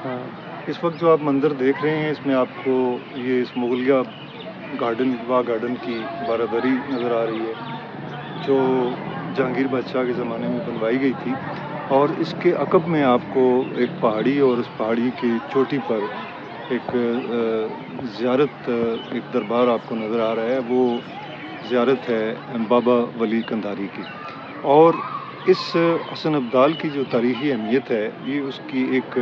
हाँ। इस वक्त जो आप मंदिर देख रहे हैं इसमें आपको ये इस मुगलिया गार्डन की बारादरी नज़र आ रही है जो जहांगीर बादशाह के ज़माने में बनवाई गई थी। और इसके अकब में आपको एक पहाड़ी और उस पहाड़ी की चोटी पर एक ज़ियारत एक दरबार आपको नज़र आ रहा है। वो ज़ियारत है बाबा वली कंधारी की। और इस हसन अब्दाल की जो तारीख़ी अहमियत है ये उसकी एक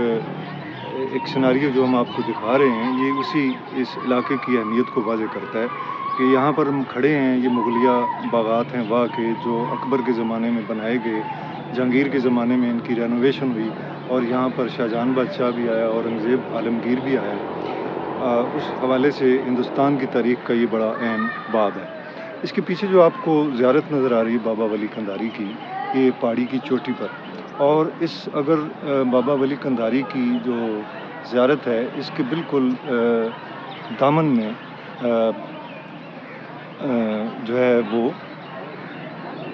सिनेरियो जो हम आपको दिखा रहे हैं ये इस इलाके की अहमियत को वाज़ेह करता है कि यहाँ पर हम खड़े हैं। ये मुगलिया बागात हैं वहाँ के जो अकबर के ज़माने में बनाए गए, जहांगीर के ज़माने में इनकी रेनोवेशन हुई और यहाँ पर शाहजहां बादशाह भी आया, औरंगज़ेब आलमगीर भी आया। उस हवाले से हिंदुस्तान की तारीख़ का ये बड़ा अहम बाब है। इसके पीछे जो आपको ज़ियारत नज़र आ रही है बाबा वली कंधारी की, ये पहाड़ी की चोटी पर। और अगर बाबा वली कंधारी की जो ज़ियारत है इसके बिल्कुल दामन में जो है वो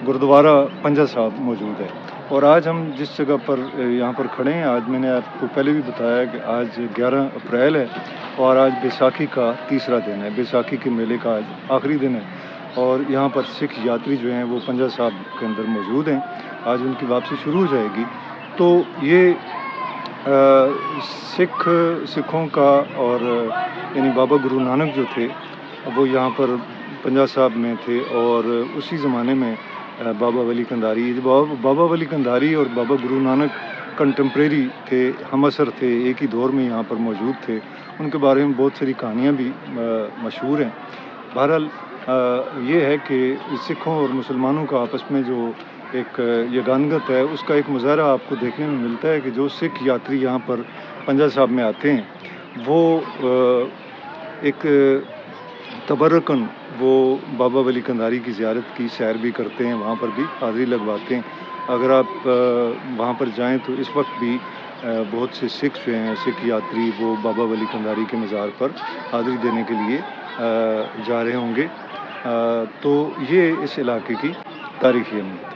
गुरुद्वारा पंजा साहब मौजूद है। और आज हम जिस जगह पर यहाँ पर खड़े हैं, आज मैंने आपको पहले भी बताया कि आज 11 अप्रैल है और आज बैसाखी का तीसरा दिन है। बैसाखी के मेले का आज आखिरी दिन है और यहाँ पर सिख यात्री जो हैं वो पंजा साहब के अंदर मौजूद हैं। आज उनकी वापसी शुरू हो जाएगी। तो ये सिखों का और यानी बाबा गुरु नानक जो थे वो यहाँ पर पंजा साहब में थे और उसी ज़माने में बाबा वली कंधारी बाबा वली कंधारी और बाबा गुरु नानक कंटेम्प्रेरी थे, हमअसर थे, एक ही दौर में यहाँ पर मौजूद थे। उनके बारे में बहुत सारी कहानियाँ भी मशहूर हैं। बहरहाल ये है कि सिखों और मुसलमानों का आपस में जो एक यगानगत है उसका एक मुज़ाहरा आपको देखने में मिलता है कि जो सिख यात्री यहाँ पर पंजा साहब में आते हैं वो एक तबर्रुकन वो बाबा वली कंधारी की ज़ियारत की सैर भी करते हैं, वहाँ पर भी हाज़िरी लगवाते हैं। अगर आप वहाँ पर जाएँ तो इस वक्त भी बहुत से सिख जो हैं, सिख यात्री वो बाबा वली कंधारी के मज़ार पर हाज़िरी देने के लिए जा रहे होंगे। तो ये इस इलाके की तारीख़ी अहमियत है।